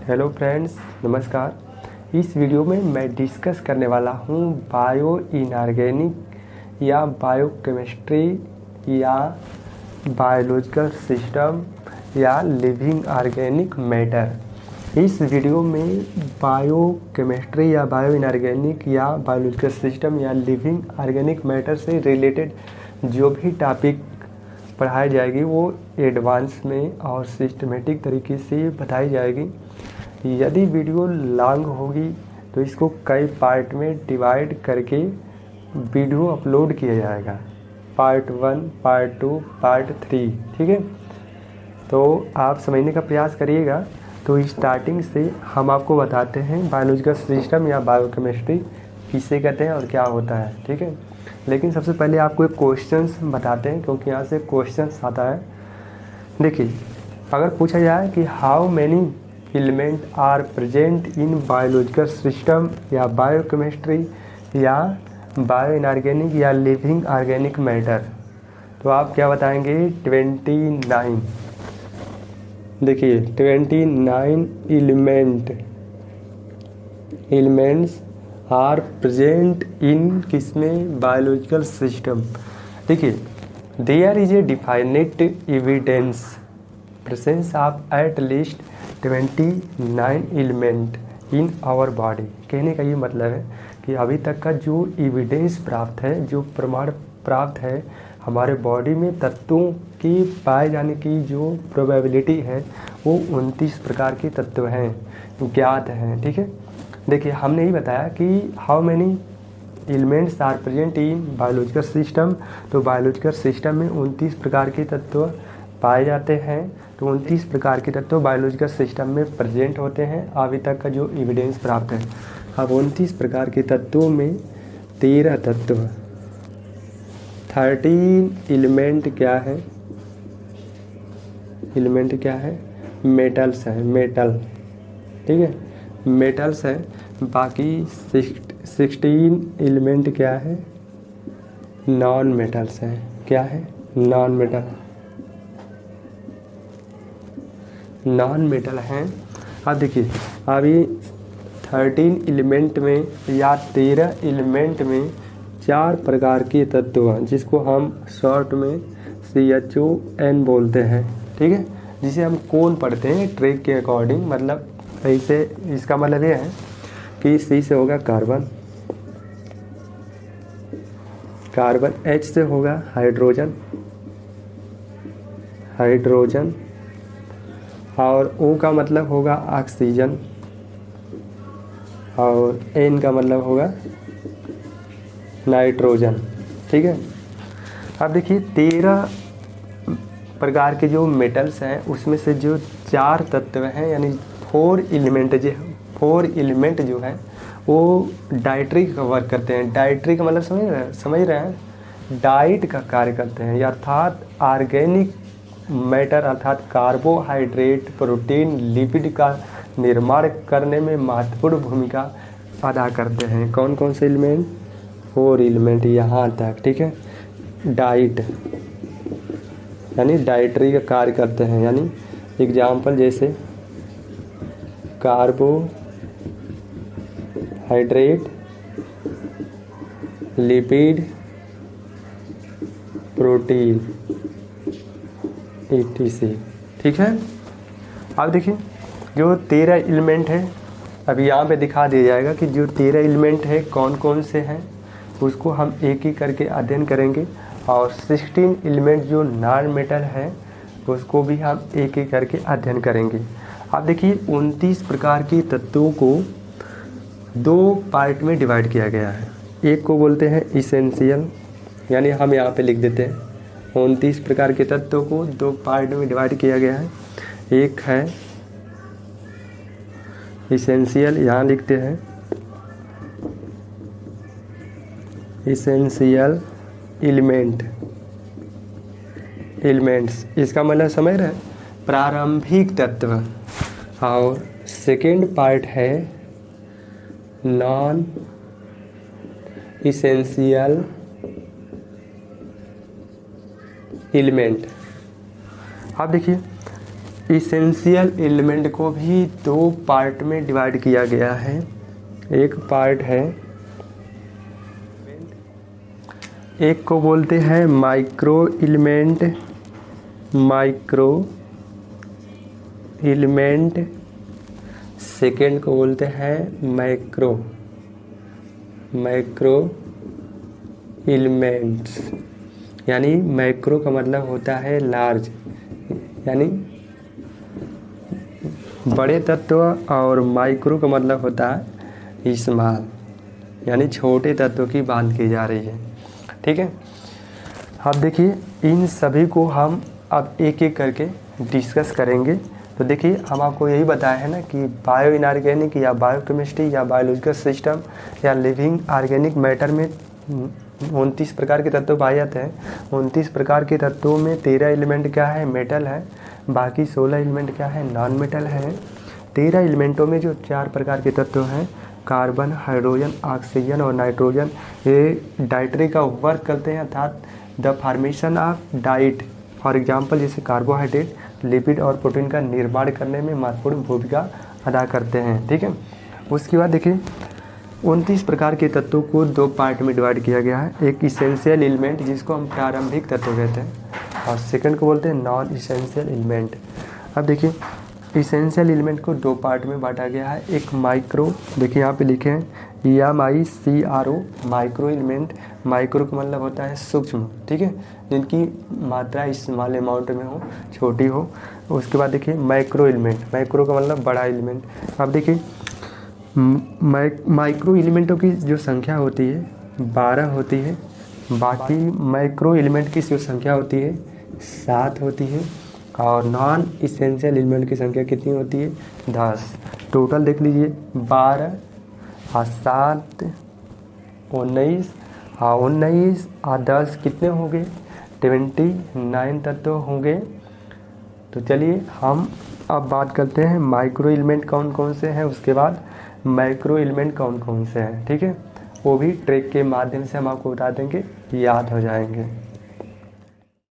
Hello friends, नमस्कार। इस video में मैं डिस्कस करने वाला हूँ बायो इनऑर्गेनिक या बायोकेमिस्ट्री या बायोलॉजिकल सिस्टम या लिविंग ऑर्गेनिक मैटर। इस वीडियो में बायोकेमिस्ट्री या बायो इनऑर्गेनिक या बायोलॉजिकल सिस्टम या लिविंग ऑर्गेनिक मैटर से रिलेटेड जो भी टॉपिक पढ़ाई जाएगी वो एडवांस में और सिस्टमेटिक तरीके से बताई जाएगी। यदि वीडियो लॉन्ग होगी तो इसको कई पार्ट में डिवाइड करके वीडियो अपलोड किया जाएगा, पार्ट 1, पार्ट 2, पार्ट 3। ठीक है, तो आप समझने का प्रयास करिएगा। तो स्टार्टिंग से हम आपको बताते हैं बायोलॉजिकल सिस्टम या बायोकेमिस्ट्री किसे कहते हैं और क्या होता है। ठीक है, लेकिन सबसे पहले आपको एक क्वेश्चंस बताते हैं क्योंकि यहाँ से क्वेश्चंस आता है। देखिए, अगर पूछा जाए कि how many element are present in biological system या बायोकेमिस्ट्री या बायो इनऑर्गेनिक या लिविंग ऑर्गेनिक मैटर, तो आप क्या बताएंगे? 29। देखिए, 29 एलिमेंट्स आर प्रेजेंट इन किसमें? Biological system. देखिए, there is a definite evidence presence of at least 29 element in our body. कहने का ये मतलब है कि अभी तक का जो एविडेंस प्राप्त है, जो प्रमाण प्राप्त है, हमारे बॉडी में तत्वों की पाए जाने की जो प्रोबेबिलिटी है वो 29 प्रकार के तत्व हैं, ज्ञात हैं। ठीक है, देखिए, हमने ही बताया कि how many elements are present in biological system, तो बायोलॉजिकल सिस्टम में 29 प्रकार के तत्व पाए जाते हैं। तो 29 प्रकार के तत्व बायोलॉजिकल सिस्टम में प्रेजेंट होते हैं, अभी तक का जो एविडेंस प्राप्त है। अब 29 प्रकार के तत्वों में 13 तत्व, 13 एलिमेंट क्या है? एलिमेंट क्या है? मेटल्स है, मेटल। ठीक है, मेटल्स है। बाकी 16 एलिमेंट क्या है? नॉन मेटल्स है। क्या है? नॉन मेटल, नॉन मेटल हैं। अब देखिए, अभी 13 एलिमेंट में या 13 एलिमेंट में 4 प्रकार के तत्व हैं जिसको हम शॉर्ट में CHON बोलते हैं। ठीक है, जिसे हम कौन पढ़ते हैं ट्रेक के अकॉर्डिंग, मतलब ऐसे। इसका मतलब ये है कि C से होगा कार्बन, कार्बन। H से होगा हाइड्रोजन, हाइड्रोजन। और O का मतलब होगा ऑक्सीजन, और N का मतलब होगा नाइट्रोजन। ठीक है, अब देखिए, 13 प्रकार के जो मेटल्स हैं उसमें से जो 4 तत्व हैं, यानी 4 एलिमेंट जो है वो डाइटरी का वर्क करते हैं। डाइटरी का मतलब समझ रहे हैं? डाइट का कार्य करते हैं, अर्थात ऑर्गेनिक मैटर अर्थात कार्बोहाइड्रेट, प्रोटीन, लिपिड का निर्माण करने में महत्वपूर्ण भूमिका अदा करते हैं। कौन कौन से एलिमेंट? 4 एलिमेंट यहाँ तक। ठीक है, डाइट यानी डाइटरी का कार्य करते हैं, यानी एग्जाम्पल जैसे कार्बोहाइड्रेट, लिपिड, प्रोटीन, etc। ठीक है, अब देखिए, जो 13 एलिमेंट है अभी यहाँ पे दिखा दिया जाएगा कि जो 13 एलिमेंट है कौन कौन से हैं, उसको हम एक ही करके अध्ययन करेंगे। और 16 एलिमेंट जो नॉन मेटल है उसको भी हम एक एक करके अध्ययन करेंगे। अब देखिए, 29 प्रकार के तत्वों को 2 पार्ट में डिवाइड किया गया है। एक को बोलते हैं इसेंशियल, यानी हम यहाँ पे लिख देते हैं 29 प्रकार के तत्वों को 2 पार्ट में डिवाइड किया गया है। एक है इसेंशियल, यहाँ लिखते हैं इसेंशियल एलिमेंट्स। इसका मतलब समझ रहे हैं? प्रारंभिक तत्व। और सेकेंड पार्ट है नॉन इसेंशियल एलिमेंट। अब देखिए, इसेंशियल एलिमेंट को भी दो पार्ट में डिवाइड किया गया है। एक पार्ट है, एक को बोलते हैं माइक्रो एलिमेंट, सेकेंड को बोलते हैं मैक्रो एलिमेंट्स। यानी मैक्रो का मतलब होता है लार्ज, यानी बड़े तत्व, और माइक्रो का मतलब होता है स्मॉल, यानी छोटे तत्वों की बात की जा रही है। ठीक है, अब देखिए इन सभी को हम अब एक एक करके डिस्कस करेंगे। तो देखिए हम आपको यही बताया है ना कि बायो इनऑर्गेनिक या बायोकेमिस्ट्री या बायोलॉजिकल सिस्टम या लिविंग ऑर्गेनिक मैटर में 29 प्रकार के तत्व पाए जाते हैं। 29 प्रकार के तत्वों में 13 एलिमेंट क्या है, मेटल है, बाकी 16 एलिमेंट क्या है, नॉन मेटल है। 13 एलिमेंटों में जो 4 प्रकार के तत्व हैं, कार्बन, हाइड्रोजन, ऑक्सीजन और नाइट्रोजन, ये डाइटरी का वर्क करते हैं, अर्थात the formation of diet, for example जैसे कार्बोहाइड्रेट, लिपिड और प्रोटीन का निर्माण करने में महत्वपूर्ण भूमिका अदा करते हैं। ठीक है, उसके बाद देखिए 29 प्रकार के तत्वों को दो पार्ट में डिवाइड किया गया है। एक इसेंशियल एलिमेंट जिसको हम प्रारंभिक तत्व कहते हैं, और सेकंड को बोलते हैं नॉन इसेंशियल एलिमेंट। अब देखिए इसेंशियल एलिमेंट को दो पार्ट में बांटा गया है। एक माइक्रो, देखिए यहाँ पे लिखे हैं MICRO, माइक्रो एलिमेंट। माइक्रो का मतलब होता है सूक्ष्म, ठीक है, जिनकी मात्रा स्मॉल अमाउंट में हो, छोटी हो। उसके बाद देखिए मैक्रो एलिमेंट, मैक्रो का मतलब बड़ा एलिमेंट। अब देखिए माइक्रो एलिमेंटों की जो संख्या होती है 12 होती है, बाकी मैक्रो एलिमेंट की जो संख्या होती है 7 होती है, और नॉन इसेंशियल एलिमेंट की संख्या कितनी होती है, 10। टोटल देख लीजिए 12 और 7 19 और 19 और 10 कितने होंगे, 29 तत्व होंगे। तो चलिए हम अब बात करते हैं माइक्रो एलिमेंट कौन कौन से हैं, उसके बाद मैक्रो एलिमेंट कौन कौन से हैं। ठीक है, वो भी ट्रिक के माध्यम से हम आपको बता देंगे, याद हो जाएंगे।